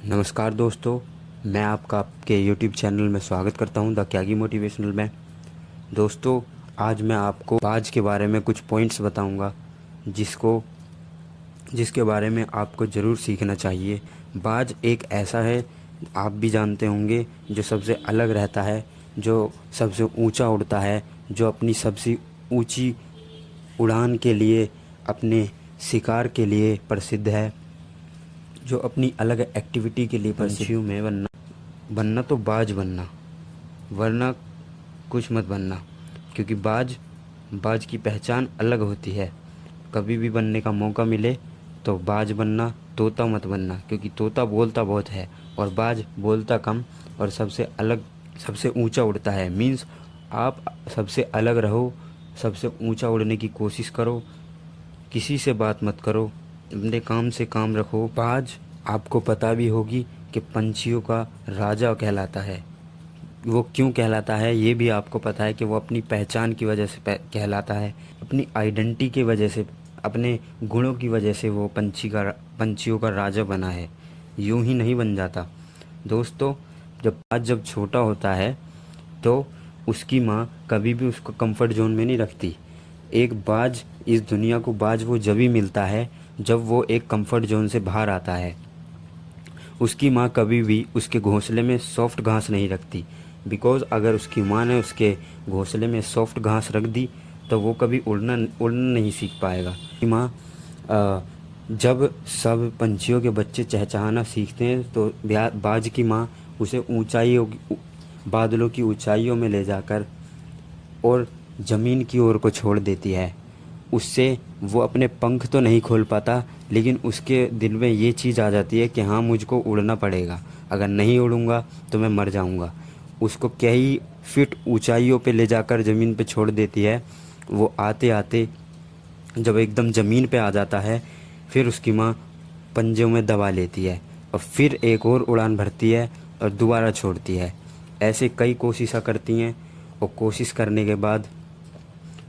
नमस्कार दोस्तों, मैं आपके YouTube चैनल में स्वागत करता हूं द क्यागी मोटिवेशनल में। दोस्तों, आज मैं आपको बाज के बारे में कुछ पॉइंट्स बताऊंगा जिसके बारे में आपको ज़रूर सीखना चाहिए। बाज एक ऐसा है, आप भी जानते होंगे, जो सबसे अलग रहता है, जो सबसे ऊंचा उड़ता है, जो अपनी सबसे ऊंची उड़ान के लिए, अपने शिकार के लिए प्रसिद्ध है, जो अपनी अलग एक्टिविटी के लिए पंछियों में बनना तो बाज बनना, वरना कुछ मत बनना। क्योंकि बाज की पहचान अलग होती है। कभी भी बनने का मौका मिले तो बाज बनना, तोता मत बनना। क्योंकि तोता बोलता बहुत है और बाज बोलता कम और सबसे ऊंचा उड़ता है। मीन्स आप सबसे अलग रहो, सबसे ऊंचा उड़ने की कोशिश करो, किसी से बात मत करो, अपने काम से काम रखो। बाज, आपको पता भी होगी कि पंछियों का राजा कहलाता है। वो क्यों कहलाता है ये भी आपको पता है कि वो अपनी पहचान की वजह से कहलाता है, अपनी आइडेंटिटी की वजह से, अपने गुणों की वजह से वो पंछियों का राजा बना है। यूं ही नहीं बन जाता। दोस्तों, जब छोटा होता है तो उसकी माँ कभी भी उसको कंफर्ट जोन में नहीं रखती। एक बाज, इस दुनिया को बाज वो जब ही मिलता है जब वो एक कंफर्ट जोन से बाहर आता है। उसकी माँ कभी भी उसके घोंसले में सॉफ्ट घास नहीं रखती। बिकॉज़ अगर उसकी माँ ने उसके घोंसले में सॉफ्ट घास रख दी तो वो कभी उड़ना नहीं सीख पाएगा। माँ जब सब पंछियों के बच्चे चहचहाना सीखते हैं तो बाज की माँ उसे बादलों की ऊंचाइयों में ले जाकर और ज़मीन की ओर को छोड़ देती है। उससे वो अपने पंख तो नहीं खोल पाता, लेकिन उसके दिल में ये चीज़ आ जाती है कि हाँ, मुझको उड़ना पड़ेगा, अगर नहीं उड़ूँगा तो मैं मर जाऊँगा। उसको कई फीट ऊंचाइयों पे ले जाकर ज़मीन पे छोड़ देती है। वो आते आते जब एकदम ज़मीन पे आ जाता है, फिर उसकी माँ पंजों में दबा लेती है और फिर एक और उड़ान भरती है और दोबारा छोड़ती है। ऐसे कई कोशिशें करती हैं और कोशिश करने के बाद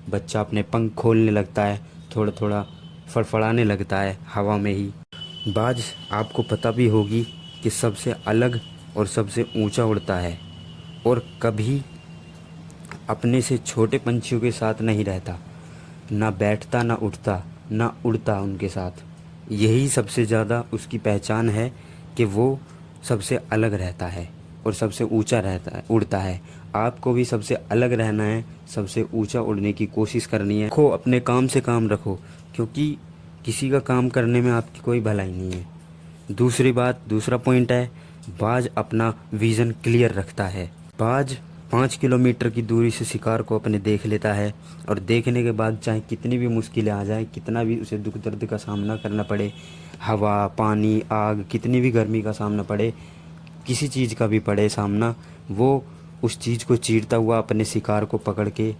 बच्चा अपने पंख खोलने लगता है, थोड़ा थोड़ा फड़फड़ाने लगता है हवा में ही। बाज, आपको पता भी होगी कि सबसे अलग और सबसे ऊंचा उड़ता है और कभी अपने से छोटे पंछियों के साथ नहीं रहता। ना बैठता, ना उठता, ना उड़ता उनके साथ। यही सबसे ज़्यादा उसकी पहचान है कि वो सबसे अलग रहता है और सबसे ऊंचा उड़ता है। आपको भी सबसे अलग रहना है, सबसे ऊंचा उड़ने की कोशिश करनी है। अपने काम से काम रखो, क्योंकि किसी का काम करने में आपकी कोई भलाई नहीं है। दूसरा पॉइंट है, बाज अपना विज़न क्लियर रखता है। बाज 5 किलोमीटर की दूरी से शिकार को अपने देख लेता है और देखने के बाद चाहे कितनी भी मुश्किलें आ जाएं, कितना भी उसे दुख दर्द का सामना करना पड़े, हवा, पानी, आग, कितनी भी गर्मी का सामना पड़े, किसी चीज़ का भी पड़े सामना, वो उस चीज़ को चीरता हुआ अपने शिकार को पकड़ के,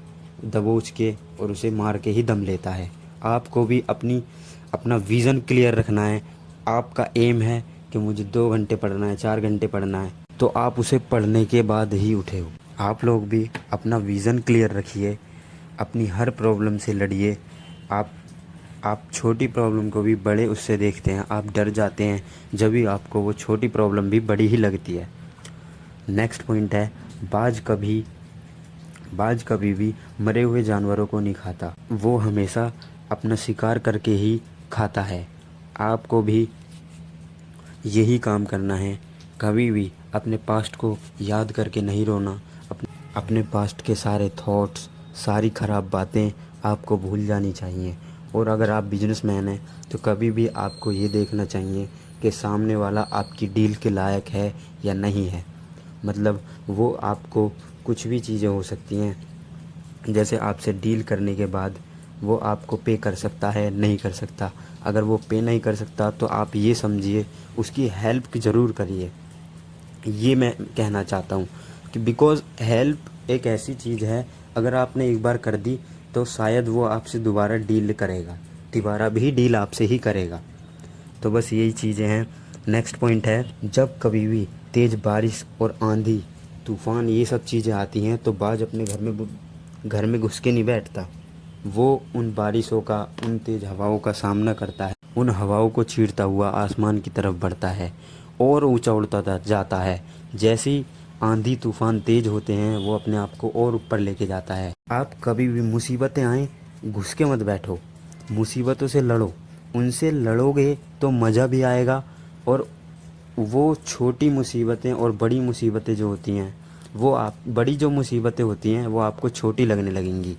दबोच के और उसे मार के ही दम लेता है। आपको भी अपना विज़न क्लियर रखना है। आपका एम है कि मुझे 2 घंटे पढ़ना है, 4 घंटे पढ़ना है, तो आप उसे पढ़ने के बाद ही उठे हो। आप लोग भी अपना विज़न क्लियर रखिए, अपनी हर प्रॉब्लम से लड़िए। आप छोटी प्रॉब्लम को भी बड़े उससे देखते हैं, आप डर जाते हैं, जब भी आपको वो छोटी प्रॉब्लम भी बड़ी ही लगती है। नेक्स्ट पॉइंट है, बाज कभी भी मरे हुए जानवरों को नहीं खाता। वो हमेशा अपना शिकार करके ही खाता है। आपको भी यही काम करना है। कभी भी अपने पास्ट को याद करके नहीं रोना। अपने पास्ट के सारे थॉट्स, सारी ख़राब बातें आपको भूल जानी चाहिए। और अगर आप बिजनेसमैन हैं तो कभी भी आपको ये देखना चाहिए कि सामने वाला आपकी डील के लायक है या नहीं है। मतलब वो आपको, कुछ भी चीज़ें हो सकती हैं, जैसे आपसे डील करने के बाद वो आपको पे कर सकता है, नहीं कर सकता। अगर वो पे नहीं कर सकता तो आप ये समझिए उसकी हेल्प ज़रूर करिए। ये मैं कहना चाहता हूँ कि बिकॉज़ हेल्प एक ऐसी चीज़ है, अगर आपने एक बार कर दी तो शायद वो आपसे दोबारा डील करेगा, दोबारा भी डील आपसे ही करेगा। तो बस यही चीज़ें हैं। नेक्स्ट पॉइंट है, जब कभी भी तेज़ बारिश और आंधी, तूफ़ान, ये सब चीज़ें आती हैं तो बाज अपने घर में घुस के नहीं बैठता। वो उन बारिशों का, उन तेज़ हवाओं का सामना करता है, उन हवाओं को चीरता हुआ आसमान की तरफ बढ़ता है और ऊंचा उड़ता जाता है। जैसे ही आंधी तूफान तेज होते हैं वो अपने आप को और ऊपर लेके जाता है। आप कभी भी मुसीबतें आए घुस के मत बैठो, मुसीबतों से लड़ो। उनसे लड़ोगे तो मज़ा भी आएगा, और वो छोटी मुसीबतें और बड़ी मुसीबतें जो होती हैं वो आप बड़ी जो मुसीबतें होती हैं वो आपको छोटी लगने लगेंगी।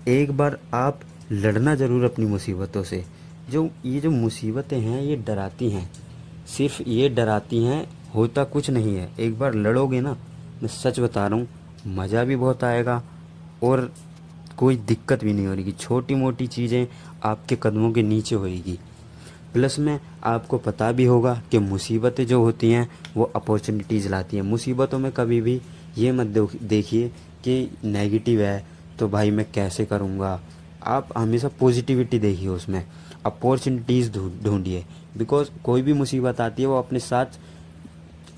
एक बार आप लड़ना ज़रूर अपनी मुसीबतों से। जो मुसीबतें हैं ये डराती हैं, सिर्फ ये डराती हैं, होता कुछ नहीं है। एक बार लड़ोगे ना, मैं सच बता रहा हूँ, मज़ा भी बहुत आएगा और कोई दिक्कत भी नहीं होगी। छोटी मोटी चीज़ें आपके कदमों के नीचे होएगी। प्लस में आपको पता भी होगा कि मुसीबतें जो होती हैं वो अपॉर्चुनिटीज़ लाती हैं। मुसीबतों में कभी भी ये मत देखिए कि नेगेटिव है तो भाई मैं कैसे करूँगा। आप हमेशा पॉजिटिविटी देखिए उसमें, अपॉर्चुनिटीज़ ढूंढिए। बिकॉज़ कोई भी मुसीबत आती है वो अपने साथ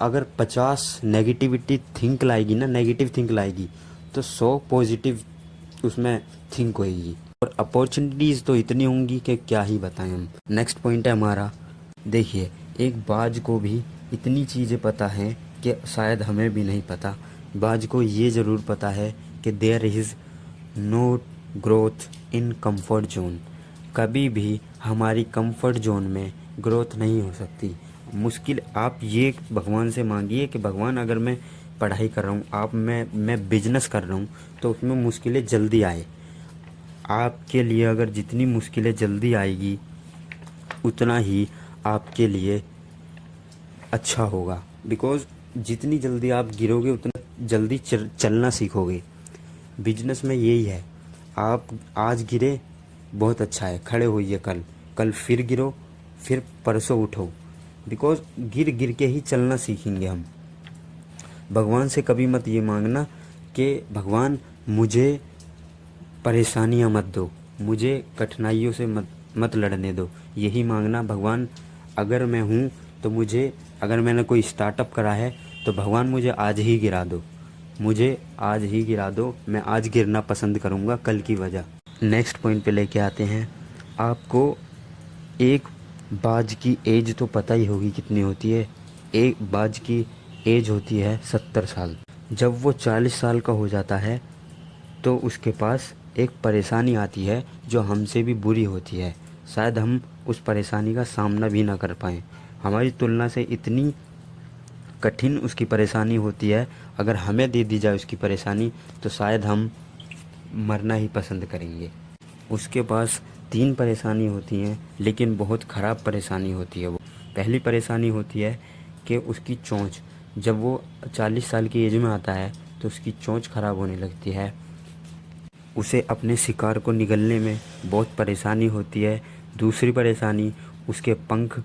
अगर 50 नेगेटिविटी थिंक लाएगी ना, नेगेटिव थिंक लाएगी, तो 100 पॉजिटिव उसमें थिंक होएगी। और अपॉर्चुनिटीज़ तो इतनी होंगी कि क्या ही बताएं हम। नेक्स्ट पॉइंट है हमारा, देखिए एक बाज को भी इतनी चीज़ें पता हैं कि शायद हमें भी नहीं पता। बाज को ये ज़रूर पता है कि there is no growth in comfort zone. कभी भी हमारी कंफर्ट जोन में ग्रोथ नहीं हो सकती। मुश्किल आप ये भगवान से मांगिए कि भगवान अगर मैं पढ़ाई कर रहा हूँ, मैं बिजनेस कर रहा हूँ, तो उसमें मुश्किलें जल्दी आए। आपके लिए अगर जितनी मुश्किलें जल्दी आएगी उतना ही आपके लिए अच्छा होगा। बिकॉज़ जितनी जल्दी आप गिरोगे उतना जल्दी चलना सीखोगे। बिजनेस में यही है, आप आज गिरे बहुत अच्छा है, खड़े होइए, कल फिर गिरो, फिर परसों उठो। बिकॉज़ गिर गिर के ही चलना सीखेंगे हम। भगवान से कभी मत ये मांगना कि भगवान मुझे परेशानियाँ मत दो, मुझे कठिनाइयों से मत लड़ने दो। यही मांगना, भगवान अगर मैं हूँ तो मुझे, अगर मैंने कोई स्टार्टअप करा है तो भगवान मुझे आज ही गिरा दो, मुझे आज ही गिरा दो, मैं आज गिरना पसंद करूँगा कल की वजह। नेक्स्ट पॉइंट पे लेके आते हैं। आपको एक बाज की एज तो पता ही होगी कितनी होती है। एक बाज की एज होती है 70 साल। जब वो 40 साल का हो जाता है तो उसके पास एक परेशानी आती है जो हमसे भी बुरी होती है। शायद हम उस परेशानी का सामना भी ना कर पाएँ। हमारी तुलना से इतनी कठिन उसकी परेशानी होती है, अगर हमें दे दी जाए उसकी परेशानी तो शायद हम मरना ही पसंद करेंगे। उसके पास 3 परेशानी होती हैं, लेकिन बहुत ख़राब परेशानी होती है वो। पहली परेशानी होती है कि उसकी चोंच, जब वो 40 साल की एज में आता है तो उसकी चोंच ख़राब होने लगती है। उसे अपने शिकार को निगलने में बहुत परेशानी होती है। दूसरी परेशानी, उसके पंख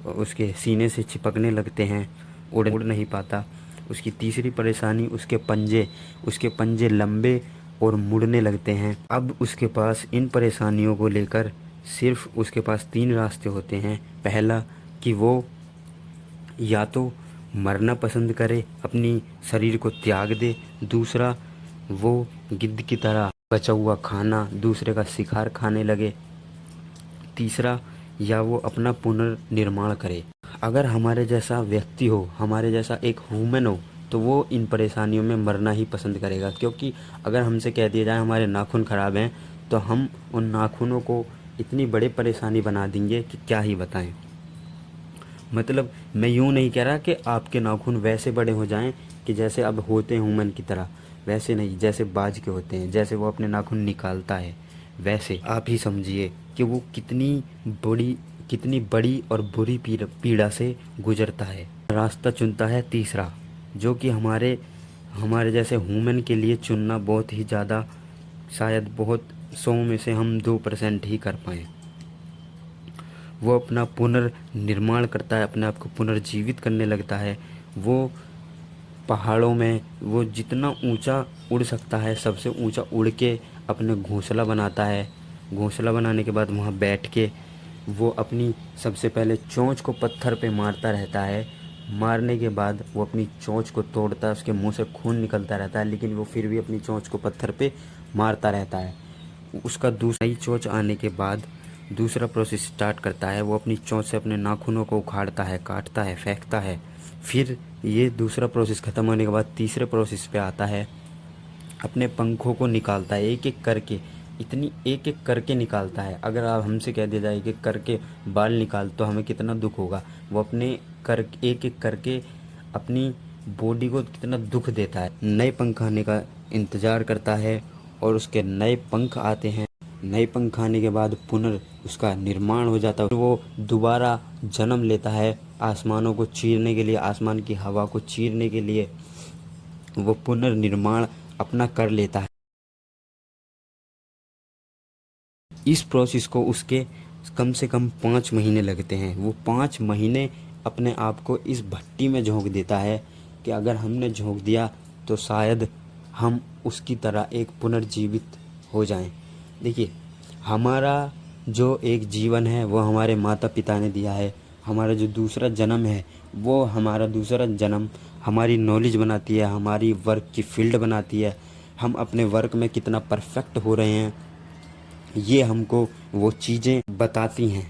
उसके सीने से चिपकने लगते हैं, उड़ नहीं पाता। उसकी तीसरी परेशानी, उसके पंजे लंबे और मुड़ने लगते हैं। अब उसके पास इन परेशानियों को लेकर सिर्फ उसके पास 3 रास्ते होते हैं। पहला कि वो या तो मरना पसंद करे, अपनी शरीर को त्याग दे। दूसरा, वो गिद्ध की तरह बचा हुआ खाना दूसरे का शिकार खाने लगे। तीसरा, या वो अपना पुनर्निर्माण करे। अगर हमारे जैसा व्यक्ति हो, हमारे जैसा एक ह्यूमन हो, तो वो इन परेशानियों में मरना ही पसंद करेगा। क्योंकि अगर हमसे कह दिया जाए हमारे नाखून ख़राब हैं, तो हम उन नाखूनों को इतनी बड़ी परेशानी बना देंगे कि क्या ही बताएं। मतलब मैं यूँ नहीं कह रहा कि आपके नाखून वैसे बड़े हो जाएं कि जैसे अब होते हैं ह्यूमन की तरह, वैसे नहीं, जैसे बाज के होते हैं, जैसे वो अपने नाखून निकालता है, वैसे आप ही समझिए कि वो कितनी बड़ी और बुरी पीड़ा से गुजरता है। रास्ता चुनता है तीसरा, जो कि हमारे जैसे ह्यूमन के लिए चुनना बहुत ही ज़्यादा, शायद बहुत 100 में से हम 2% ही कर पाएँ। वो अपना पुनर्निर्माण करता है, अपने आप को पुनर्जीवित करने लगता है। वो पहाड़ों में वो जितना ऊंचा उड़ सकता है सबसे ऊंचा उड़ के अपने घोंसला बनाता है। घोंसला बनाने के बाद वहाँ बैठ के वो अपनी सबसे पहले चोंच को पत्थर पे मारता रहता है। मारने के बाद वो अपनी चोंच को तोड़ता है, उसके मुंह से खून निकलता रहता है, लेकिन वो फिर भी अपनी चोंच को पत्थर पे मारता रहता है। उसका दूसरा ही चोंच आने के बाद दूसरा प्रोसेस स्टार्ट करता है, वो अपनी चोंच से अपने नाखूनों को उखाड़ता है, काटता है, फेंकता है। फिर ये दूसरा प्रोसेस ख़त्म होने के बाद तीसरे प्रोसेस पे आता है, अपने पंखों को निकालता है एक एक करके, इतनी एक एक करके निकालता है। अगर आप हमसे कह दिया जाए एक एक करके बाल निकाल तो हमें कितना दुख होगा। वो अपने कर एक एक करके अपनी बॉडी को कितना दुख देता है। नए पंख आने का इंतज़ार करता है और उसके नए पंख आते हैं। नए पंख आने के बाद उसका निर्माण हो जाता है। वो दोबारा जन्म लेता है आसमानों को चीरने के लिए, आसमान की हवा को चीरने के लिए वो पुनर्निर्माण अपना कर लेता है। इस प्रोसेस को उसके कम से कम 5 महीने लगते हैं। वो 5 महीने अपने आप को इस भट्टी में झोंक देता है कि अगर हमने झोंक दिया तो शायद हम उसकी तरह एक पुनर्जीवित हो जाएं। देखिए, हमारा जो एक जीवन है वो हमारे माता पिता ने दिया है। हमारा जो दूसरा जन्म है वो हमारा दूसरा जन्म हमारी नॉलेज बनाती है, हमारी वर्क की फील्ड बनाती है। हम अपने वर्क में कितना परफेक्ट हो रहे हैं ये हमको वो चीज़ें बताती हैं।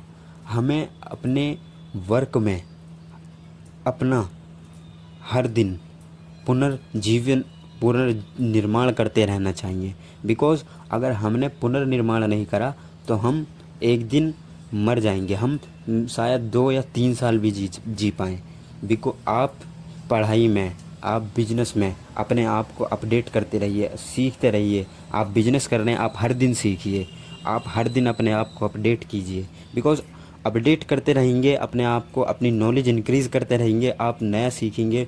हमें अपने वर्क में अपना हर दिन पुनर्निर्माण करते रहना चाहिए। बिकॉज़ अगर हमने पुनर्निर्माण नहीं करा तो हम एक दिन मर जाएंगे। हम शायद 2 या 3 साल भी जी पाएँ। आप पढ़ाई में, आप बिजनेस में अपने आप को अपडेट करते रहिए, सीखते रहिए। आप बिजनेस कर रहे हैं, आप हर दिन सीखिए, आप हर दिन अपने आप को अपडेट कीजिए। बिकॉज़ अपडेट करते रहेंगे अपने आप को, अपनी नॉलेज इंक्रीज़ करते रहेंगे, आप नया सीखेंगे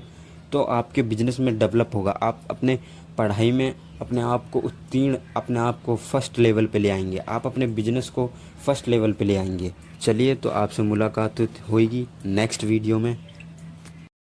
तो आपके बिजनेस में डेवलप होगा। आप अपने पढ़ाई में अपने आप को उत्तीर्ण, अपने आप को फर्स्ट लेवल पे ले आएंगे, आप अपने बिजनेस को फर्स्ट लेवल पे ले आएंगे। चलिए, तो आपसे मुलाकात होगी नेक्स्ट वीडियो में।